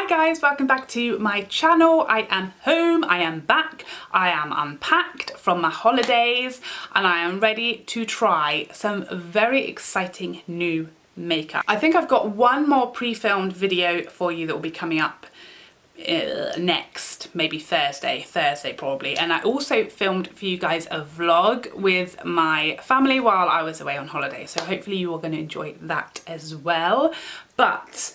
guys, welcome back to my channel. I am home, I am back, I am unpacked from my holidays and I am ready to try some very exciting new makeup. I think I've got one more pre-filmed video for you that will be coming up next, maybe Thursday probably, and I also filmed for you guys a vlog with my family while I was away on holiday, so hopefully you are going to enjoy that as well. But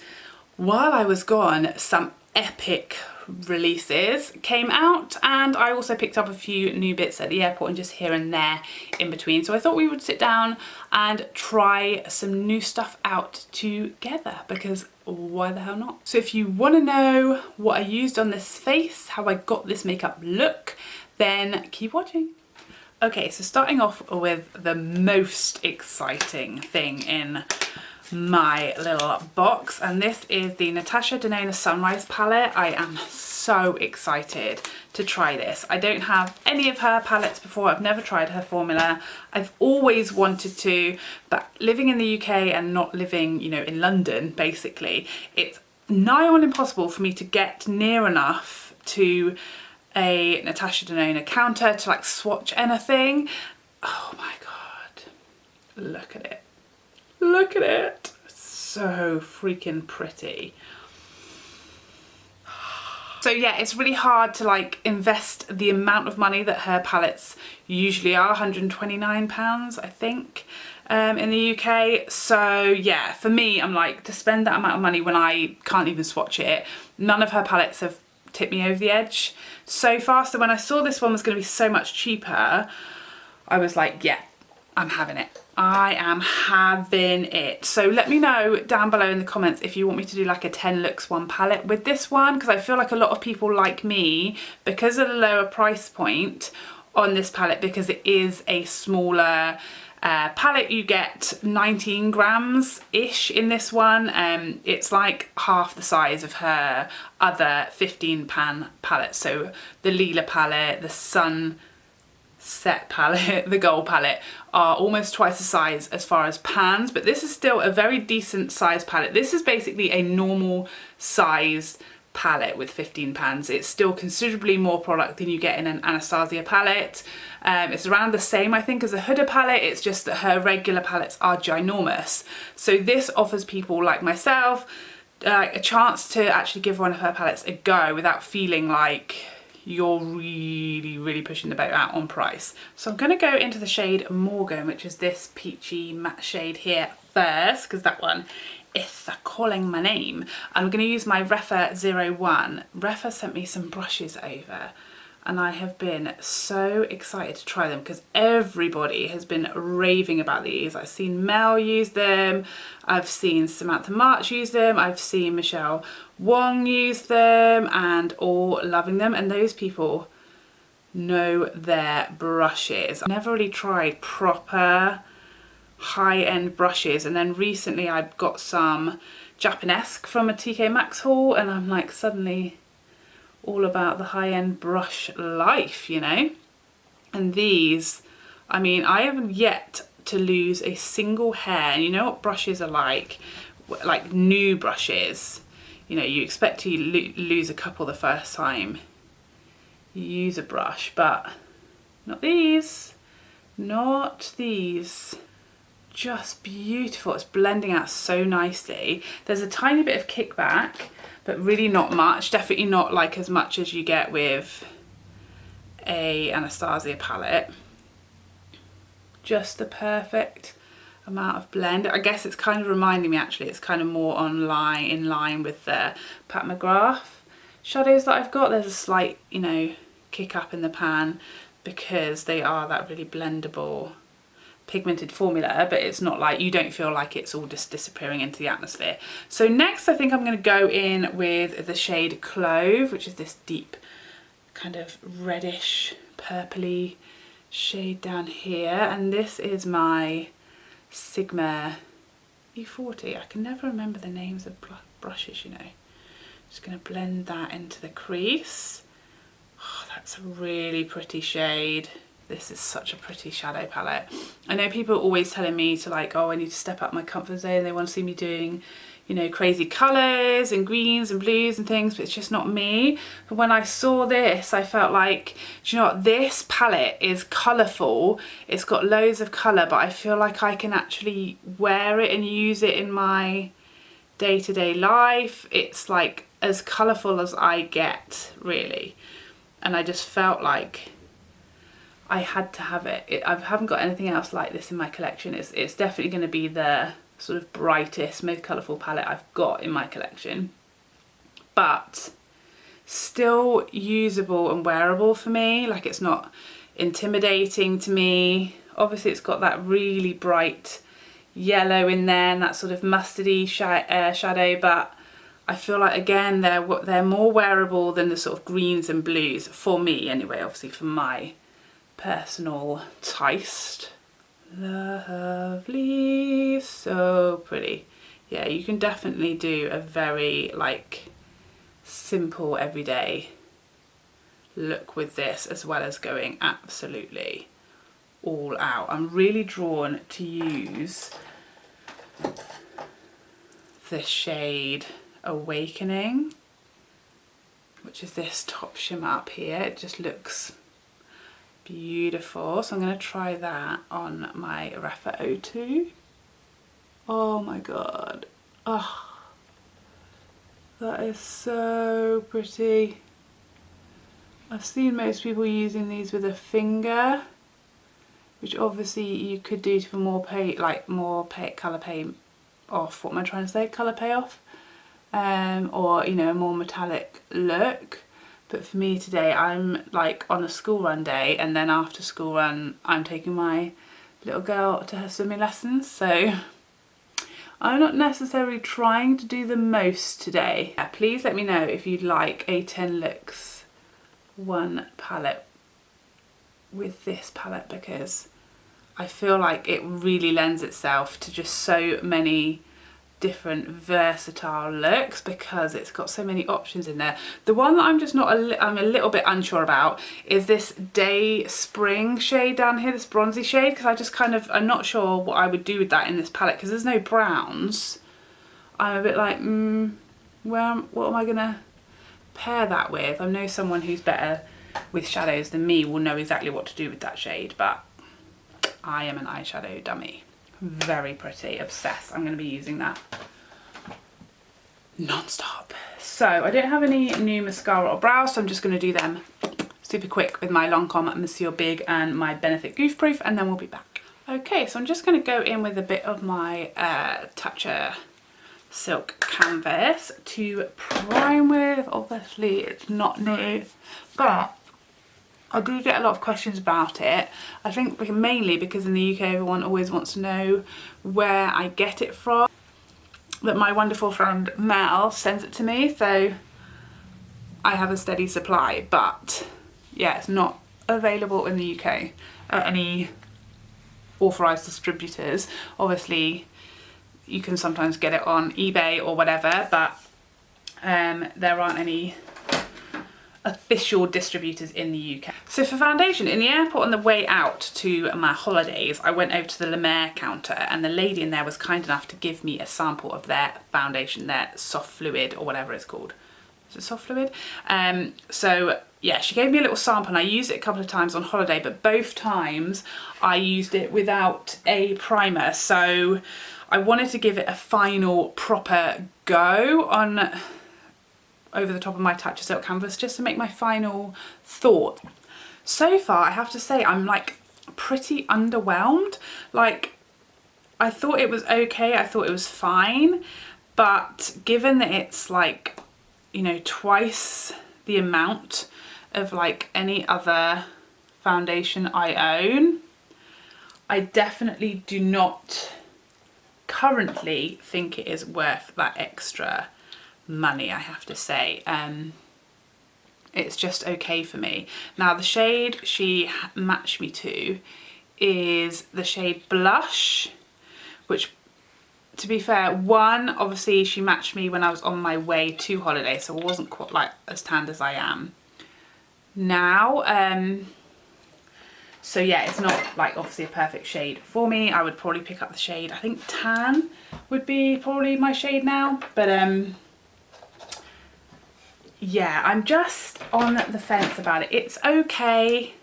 while I was gone, some epic releases came out and I also picked up a few new bits at the airport and just here and there in between. So I thought we would sit down and try some new stuff out together, because why the hell not? So if you want to know what I used on this face, how I got this makeup look, then keep watching. Okay, so starting off with the most exciting thing in my little box, and this is the Natasha Denona Sunrise palette. I am so excited to try this. I don't have any of her palettes before. I've never tried her formula. I've always wanted to, but living in the UK and not living, you know, in London, basically, it's nigh on impossible for me to get near enough to a Natasha Denona counter to like swatch anything. Oh my god, look at it. Look at it, so freaking pretty. So yeah, it's really hard to like invest the amount of money that her palettes usually are, £129 I think in the UK. So yeah, for me, I'm like, to spend that amount of money when I can't even swatch it. None of her palettes have tipped me over the edge so far. So when I saw this one was going to be so much cheaper, I was like, yeah, I'm having it. I am having it. So let me know down below in the comments if you want me to do like a 10 looks one palette with this one, because I feel like a lot of people like me, because of the lower price point on this palette, because it is a smaller palette, you get 19 grams ish in this one. It's like half the size of her other 15 pan palette. So the Lila palette, the Sunset palette, the Gold palette are almost twice the size as far as pans, but this is still a very decent size palette. This is basically a normal size palette with 15 pans. It's still considerably more product than you get in an Anastasia palette. It's around the same, I think, as a Huda palette. It's just that her regular palettes are ginormous. So this offers people like myself a chance to actually give one of her palettes a go without feeling like you're really pushing the boat out on price. So I'm going to go into the shade Morgan, which is this peachy matte shade here first, because that one is calling my name. I'm going to use my Rephr 01. Rephr sent me some brushes over and I have been so excited to try them because everybody has been raving about these. I've seen Mel use them, I've seen Samantha March use them, I've seen Michelle Wong use them, and all loving them, and those people know their brushes. I've never really tried proper high-end brushes, and then recently I got some Japanesque from a TK Maxx haul and I'm like suddenly all about the high-end brush life, you know. And these, I mean, I haven't yet to lose a single hair. And you know what brushes are like new brushes, you know, you expect to lose a couple the first time you use a brush, but not these, not these. Just beautiful. It's blending out so nicely. There's a tiny bit of kickback, but really not much. Definitely not like as much as you get with a Anastasia palette. Just the perfect amount of blend. I guess it's kind of reminding me, actually, it's kind of more in line with the Pat McGrath shadows that I've got. There's a slight, you know, kick up in the pan because they are that really blendable pigmented formula, but it's not like, you don't feel like it's all just disappearing into the atmosphere. So next I think I'm going to go in with the shade Clove, which is this deep kind of reddish purpley shade down here, and this is my Sigma E40. I can never remember the names of brushes, you know. Just going to blend that into the crease. Oh, that's a really pretty shade. This is such a pretty shadow palette. I know people are always telling me to like, oh, I need to step up my comfort zone. They want to see me doing, you know, crazy colours and greens and blues and things, but it's just not me. But when I saw this, I felt like, do you know what, this palette is colourful, it's got loads of colour, but I feel like I can actually wear it and use it in my day-to-day life. It's like as colourful as I get, really. And I just felt like I had to have it. I haven't got anything else like this in my collection. It's definitely going to be the sort of brightest, most colourful palette I've got in my collection, but still usable and wearable for me. Like, it's not intimidating to me. Obviously it's got that really bright yellow in there and that sort of mustardy shadow, but I feel like, again, they're more wearable than the sort of greens and blues, for me anyway, obviously for my personal taste. Lovely, so pretty. Yeah, you can definitely do a very like simple everyday look with this, as well as going absolutely all out. I'm really drawn to use the shade Awakening, which is this top shimmer up here. It just looks beautiful, so I'm going to try that on my Rephr 02. Oh my god, oh, that is so pretty. I've seen most people using these with a finger, which obviously you could do for more colour pay off. What am I trying to say? Colour payoff, or, you know, a more metallic look. But for me today, I'm like on a school run day, and then after school run, I'm taking my little girl to her swimming lessons. So I'm not necessarily trying to do the most today. Yeah, please let me know if you'd like a 10 looks one palette with this palette, because I feel like it really lends itself to just so many different versatile looks, because it's got so many options in there. The one that I'm just not I'm a little bit unsure about is this Day Spring shade down here, this bronzy shade, because I just kind of, I'm not sure what I would do with that in this palette, because there's no browns. I'm a bit like, what am I gonna pair that with? I know someone who's better with shadows than me will know exactly what to do with that shade, but I am an eyeshadow dummy. Very pretty, obsessed. I'm going to be using that non-stop. So I don't have any new mascara or brows, so I'm just going to do them super quick with my Lancome Monsieur Big and my Benefit Goof Proof, and then we'll be back. Okay, so I'm just going to go in with a bit of my Tatcha Silk Canvas to prime with. Obviously it's not new, but I do get a lot of questions about it. I think mainly because in the UK everyone always wants to know where I get it from. That my wonderful friend Mel sends it to me, so I have a steady supply. But yeah, it's not available in the UK at any authorised distributors. Obviously you can sometimes get it on eBay or whatever, but there aren't any official distributors in the UK. So for foundation, in the airport on the way out to my holidays, I went over to the Rephr counter, and the lady in there was kind enough to give me a sample of their foundation, their soft fluid, or whatever it's called. Is it soft fluid? So yeah, she gave me a little sample, and I used it a couple of times on holiday, but both times I used it without a primer. So I wanted to give it a final proper go on over the top of my Tatcha Silk Canvas, just to make my final thought. So far, I have to say, I'm like pretty underwhelmed. Like, I thought it was okay, I thought it was fine, but given that it's like, you know, twice the amount of like any other foundation I own, I definitely do not currently think it is worth that extra money, I have to say. It's just okay for me. Now the shade she matched me to is the shade Blush, which, to be fair, obviously she matched me when I was on my way to holiday, so I wasn't quite like as tanned as I am now. So yeah, it's not like obviously a perfect shade for me. I would probably pick up the shade, I think Tan would be probably my shade now, but yeah, I'm just on the fence about it. It's okay,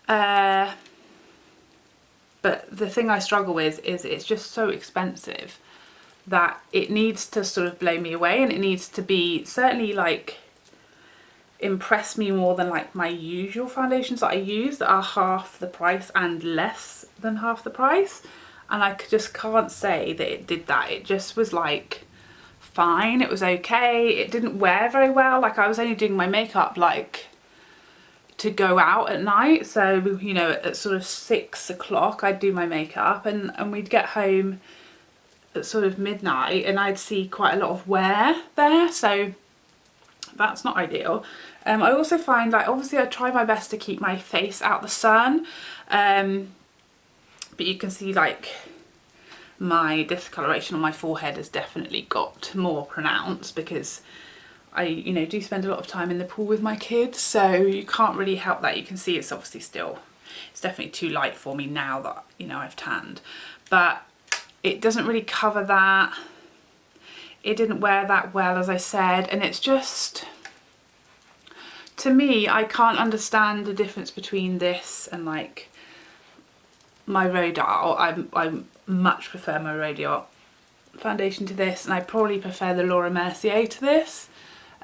but the thing I struggle with is it's just so expensive that it needs to sort of blow me away, and it needs to be certainly like impress me more than like my usual foundations that I use that are half the price and less than half the price. And I just can't say that it did that. It just was like fine, it was okay. It didn't wear very well. Like I was only doing my makeup like to go out at night, so you know, at sort of 6 o'clock I'd do my makeup, and we'd get home at sort of midnight and I'd see quite a lot of wear there, so that's not ideal. I also find, like, obviously I try my best to keep my face out the sun, but you can see like my discoloration on my forehead has definitely got more pronounced because I, you know, do spend a lot of time in the pool with my kids, so you can't really help that. You can see it's obviously still, it's definitely too light for me now that, you know, I've tanned, but it doesn't really cover that. It didn't wear that well, as I said, and it's just, to me, I can't understand the difference between this and like my Rodale. I much prefer my Rodale foundation to this, and I probably prefer the Laura Mercier to this.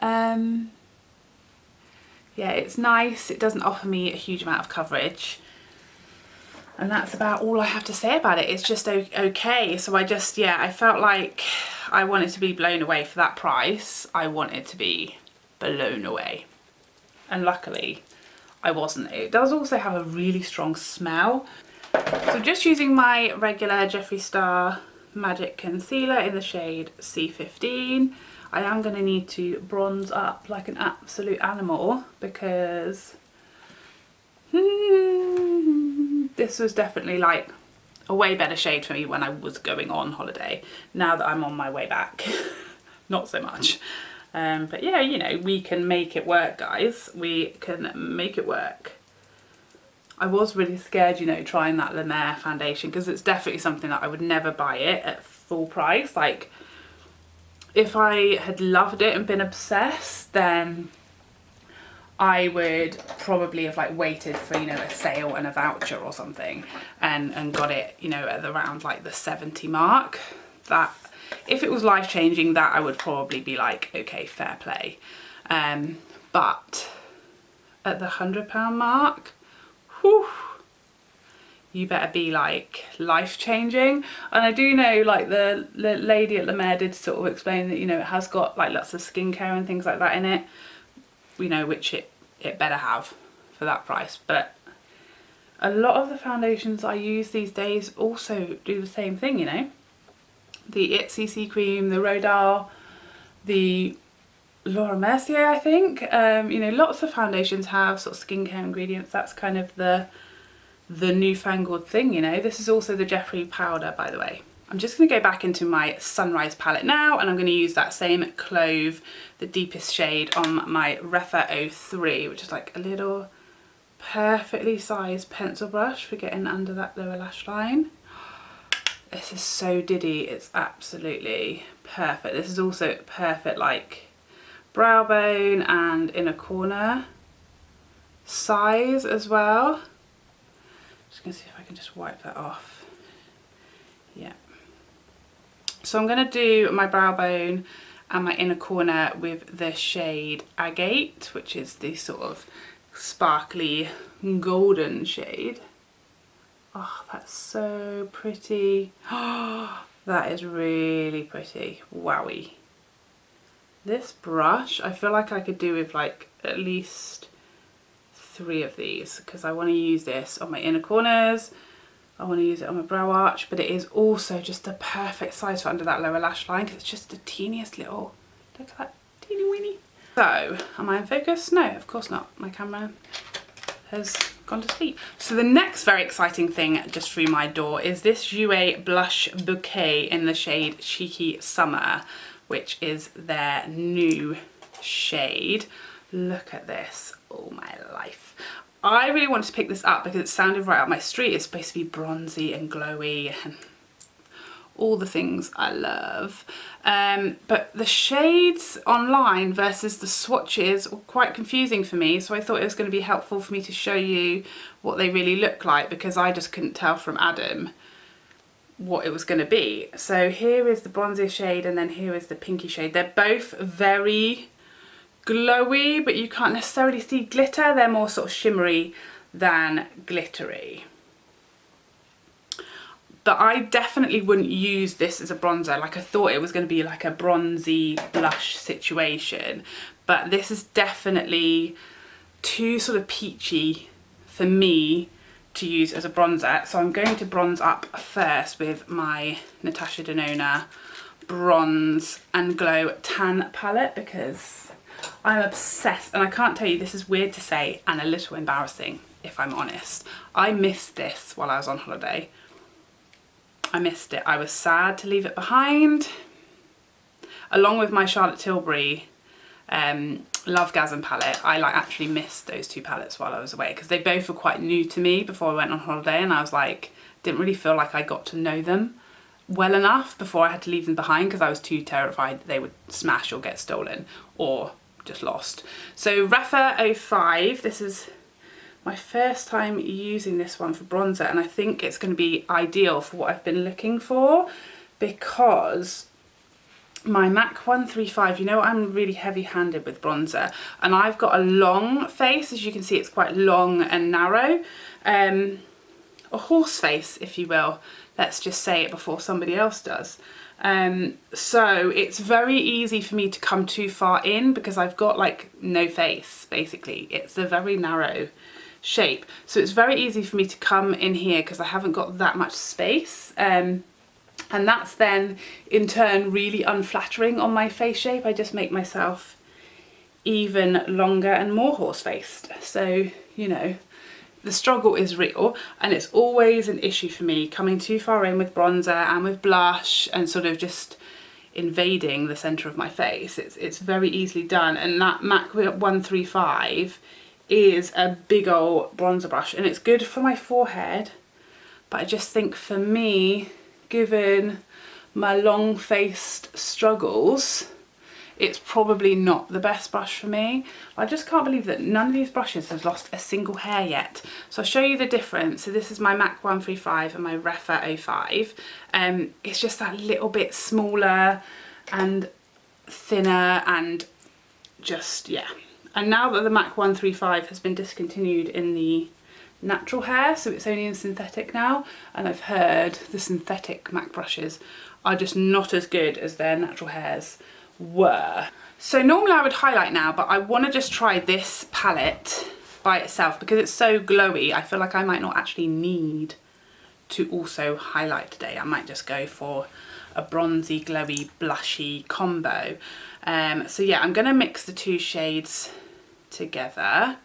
Yeah, it's nice. It doesn't offer me a huge amount of coverage, and that's about all I have to say about it. It's just okay. So I just, yeah, I felt like I wanted to be blown away for that price. I wanted to be blown away, and luckily I wasn't. It does also have a really strong smell. So just using my regular Jeffree Star Magic Concealer in the shade C15, I am going to need to bronze up like an absolute animal because this was definitely like a way better shade for me when I was going on holiday. Now that I'm on my way back, not so much. But yeah, you know, we can make it work, guys. We can make it work. I was really scared, you know, trying that La Mer foundation, because it's definitely something that I would never buy it at full price. Like, if I had loved it and been obsessed, then I would probably have like waited for, you know, a sale and a voucher or something, and got it, you know, at around like the 70 mark. That, if it was life-changing, that I would probably be like, okay, fair play. But at the £100 mark, whew, you better be like life-changing. And I do know, like, the lady at La Mer did sort of explain that, you know, it has got like lots of skincare and things like that in it, you know, which it better have for that price. But a lot of the foundations I use these days also do the same thing, you know. The It CC cream, the Rodale, the Laura Mercier, I think. You know, lots of foundations have sort of skincare ingredients. That's kind of the newfangled thing, you know. This is also the Jeffree powder, by the way. I'm just going to go back into my Sunrise palette now, and I'm going to use that same Clove, the deepest shade, on my Rephr 03, which is like a little perfectly sized pencil brush for getting under that lower lash line. This is so diddy, it's absolutely perfect. This is also perfect, like, brow bone and inner corner size as well. Just gonna see if I can just wipe that off. Yeah. So I'm gonna do my brow bone and my inner corner with the shade Agate, which is the sort of sparkly golden shade. Oh, that's so pretty. Oh, that is really pretty. Wowie. This brush, I feel like I could do with like at least 3 of these, because I want to use this on my inner corners. I want to use it on my brow arch, but it is also just the perfect size for under that lower lash line, because it's just the teeniest little, look at that, teeny weeny. So, am I in focus? No, of course not. My camera has gone to sleep. So the next very exciting thing just through my door is this Jouer blush bouquet in the shade Cheeky Summer, which is their new shade. Look at this. Oh my life. I really wanted to pick this up because it sounded right up my street. It's supposed to be bronzy and glowy and all the things I love. But the shades online versus the swatches were quite confusing for me, so I thought it was going to be helpful for me to show you what they really look like, because I just couldn't tell from Adam what it was going to be. So here is the bronzy shade, and then here is the pinky shade. They're both very glowy, but you can't necessarily see glitter. They're more sort of shimmery than glittery. But I definitely wouldn't use this as a bronzer. Like, I thought it was going to be like a bronzy blush situation, but this is definitely too sort of peachy for me to use as a bronzer. So I'm going to bronze up first with my Natasha Denona Bronze and Glow Tan palette, because I'm obsessed. And I can't tell you, this is weird to say and a little embarrassing if I'm honest. I missed this while I was on holiday. I missed it. I was sad to leave it behind, along with my Charlotte Tilbury Lovegasm palette. I like actually missed those two palettes while I was away, because they both were quite new to me before I went on holiday, and I was like, didn't really feel like I got to know them well enough before I had to leave them behind, because I was too terrified that they would smash or get stolen or just lost. So Rephr 05, this is my first time using this one for bronzer, and I think it's going to be ideal for what I've been looking for, because my MAC 135, you know, I'm really heavy-handed with bronzer, and I've got a long face. As you can see, it's quite long and narrow, a horse face, if you will. Let's just say it before somebody else does. So it's very easy for me to come too far in, because I've got like no face, basically. It's a very narrow shape, so it's very easy for me to come in here because I haven't got that much space, and that's then in turn really unflattering on my face shape. I just make myself even longer and more horse-faced. So, you know, the struggle is real, and it's always an issue for me coming too far in with bronzer and with blush and sort of just invading the centre of my face. It's very easily done, and that MAC 135 is a big old bronzer brush, and it's good for my forehead, but I just think for me, given my long-faced struggles, it's probably not the best brush for me. I just can't believe that none of these brushes has lost a single hair yet. So I'll show you the difference. So this is my MAC 135 and my Rephr 05. It's just that little bit smaller and thinner, and just, yeah. And now that the MAC 135 has been discontinued in the natural hair, so it's only in synthetic now, and I've heard the synthetic MAC brushes are just not as good as their natural hairs were. So normally I would highlight now, but I want to just try this palette by itself because it's so glowy. I feel like I might not actually need to also highlight today. I might just go for a bronzy, glowy, blushy combo. So yeah, I'm going to mix the two shades together,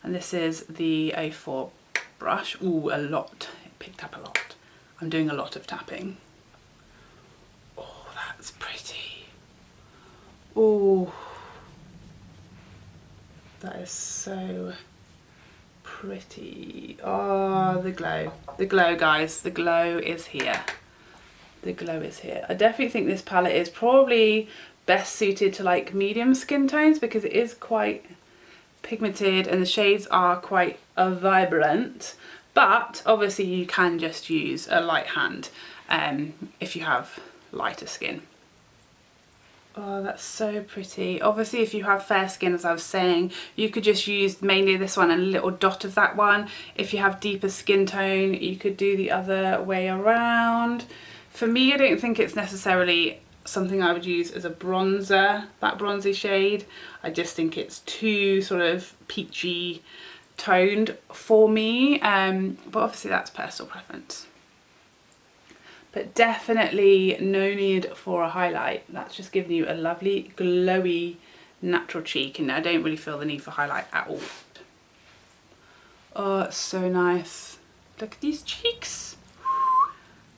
and this is the 04 brush. Ooh, a lot. It picked up a lot. I'm doing a lot of tapping. Oh, that's pretty. Oh, that is so pretty. Oh, the glow. The glow, guys. The glow is here. The glow is here. I definitely think this palette is probably best suited to like medium skin tones because it is quite pigmented and the shades are quite vibrant, but obviously you can just use a light hand if you have lighter skin. Oh, that's so pretty. Obviously if you have fair skin, as I was saying, you could just use mainly this one and a little dot of that one. If you have deeper skin tone, you could do the other way around. For me, I don't think it's necessarily something I would use as a bronzer, that bronzy shade. I just think it's too sort of peachy toned for me, but obviously that's personal preference. But definitely no need for a highlight. That's just giving you a lovely glowy natural cheek, and I don't really feel the need for highlight at all. Oh, it's so nice. Look at these cheeks.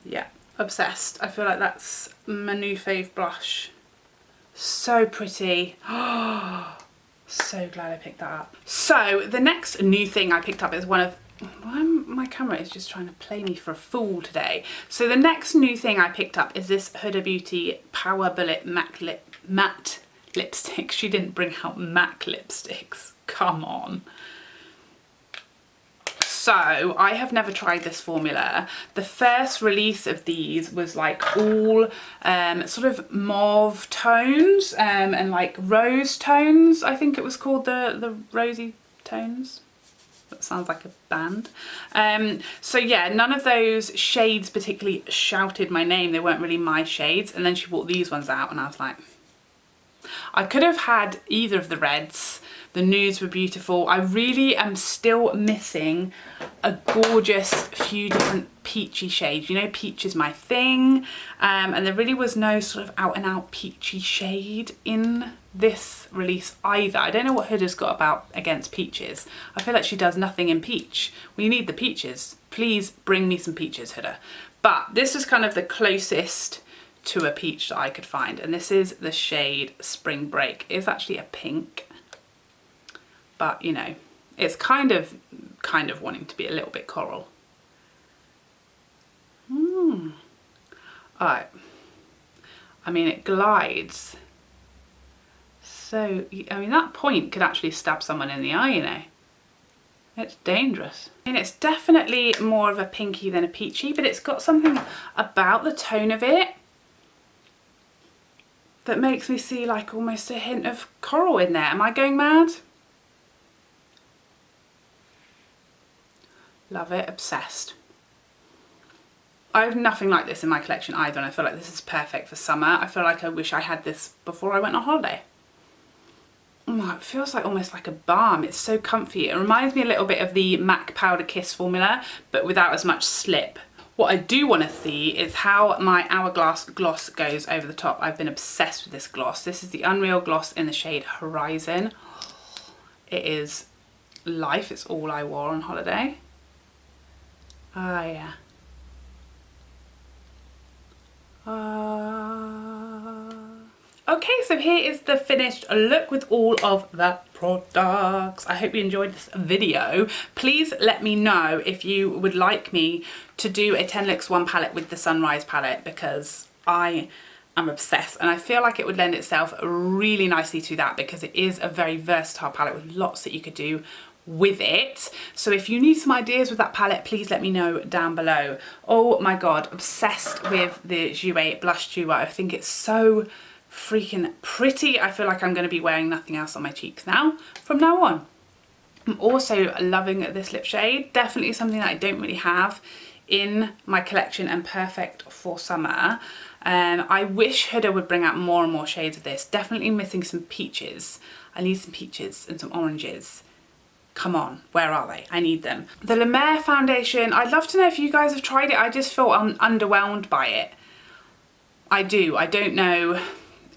Yeah. Obsessed. I feel like that's my new fave blush. So pretty. Oh, so glad I picked that up. So the next new thing I picked up is one of My camera is just trying to play me for a fool today. So the next new thing I picked up is this Huda Beauty Power Bullet Matte Lipstick. She didn't bring out MAC lipsticks. Come on. So I have never tried this formula. The first release of these was like all sort of mauve tones and like rose tones. I think it was called the rosy tones. That sounds like a band. So yeah, none of those shades particularly shouted my name. They weren't really my shades. And then she brought these ones out and I was like, I could have had either of the reds. The nudes were beautiful. I really am still missing a gorgeous few different peachy shades. You know, peach is my thing. And there really was no sort of out and out peachy shade in this release either. I don't know what Huda's got about against peaches. I feel like she does nothing in peach. We need the peaches. Please bring me some peaches, Huda. But this was kind of the closest to a peach that I could find. And this is the shade Spring Break. It's actually a pink. But, you know, it's kind of wanting to be a little bit coral. Alright. I mean, it glides. So, I mean, that point could actually stab someone in the eye, you know. It's dangerous. I mean, it's definitely more of a pinky than a peachy, but it's got something about the tone of it that makes me see like almost a hint of coral in there. Am I going mad? Love it, obsessed. I have nothing like this in my collection either, and I feel like this is perfect for summer. I feel like I wish I had this before I went on holiday. Oh, it feels like almost like a balm. It's so comfy. It reminds me a little bit of the MAC Powder Kiss formula, but without as much slip. What I do want to see is how my Hourglass gloss goes over the top. I've been obsessed with this gloss. This is the Unreal Gloss in the shade Horizon. It is life. It's all I wore on holiday. Ah, yeah. Okay, so here is the finished look with all of the products. I hope you enjoyed this video. Please let me know if you would like me to do a 10 looks one palette with the Sunrise palette, because I am obsessed and I feel like it would lend itself really nicely to that, because it is a very versatile palette with lots that you could do with it. So if you need some ideas with that palette, please let me know down below. Oh my god, obsessed with the Jouer blush duo. I think it's so freaking pretty. I feel like I'm going to be wearing nothing else on my cheeks now from now on. I'm also loving this lip shade. Definitely something that I don't really have in my collection and perfect for summer. I wish Huda would bring out more and more shades of this. Definitely missing some peaches. I need some peaches and some oranges. Come on, where are they? I need them. The La Mer foundation, I'd love to know if you guys have tried it. I just feel underwhelmed by it. I do, I don't know.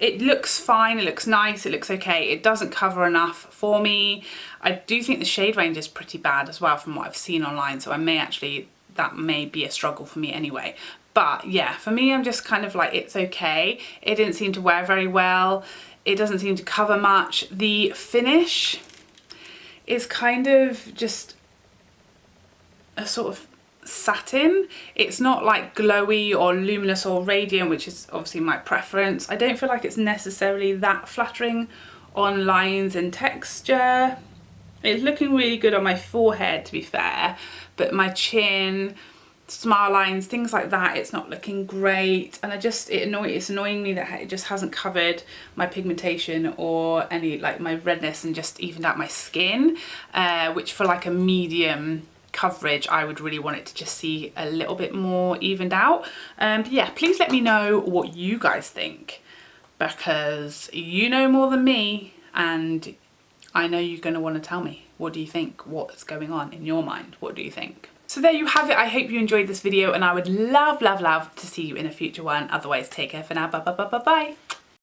It looks fine, it looks nice, it looks okay. It doesn't cover enough for me. I do think the shade range is pretty bad as well from what I've seen online, so that may be a struggle for me anyway. But yeah, for me, I'm just kind of like, it's okay. It didn't seem to wear very well. It doesn't seem to cover much. The finish is kind of just a sort of satin. It's not like glowy or luminous or radiant, which is obviously my preference. I don't feel like it's necessarily that flattering on lines and texture. It's looking really good on my forehead, to be fair, but my chin, smile lines, things like that, it's not looking great. And it's annoying me that it just hasn't covered my pigmentation or any like my redness, and just evened out my skin, which for like a medium coverage I would really want it to just see a little bit more evened out. But yeah, please let me know what you guys think, because you know more than me and I know you're going to want to tell me. What do you think? What's going on in your mind? What do you think? So there you have it. I hope you enjoyed this video, and I would love, love, love to see you in a future one. Otherwise, take care for now. Bye, bye, bye, bye, bye.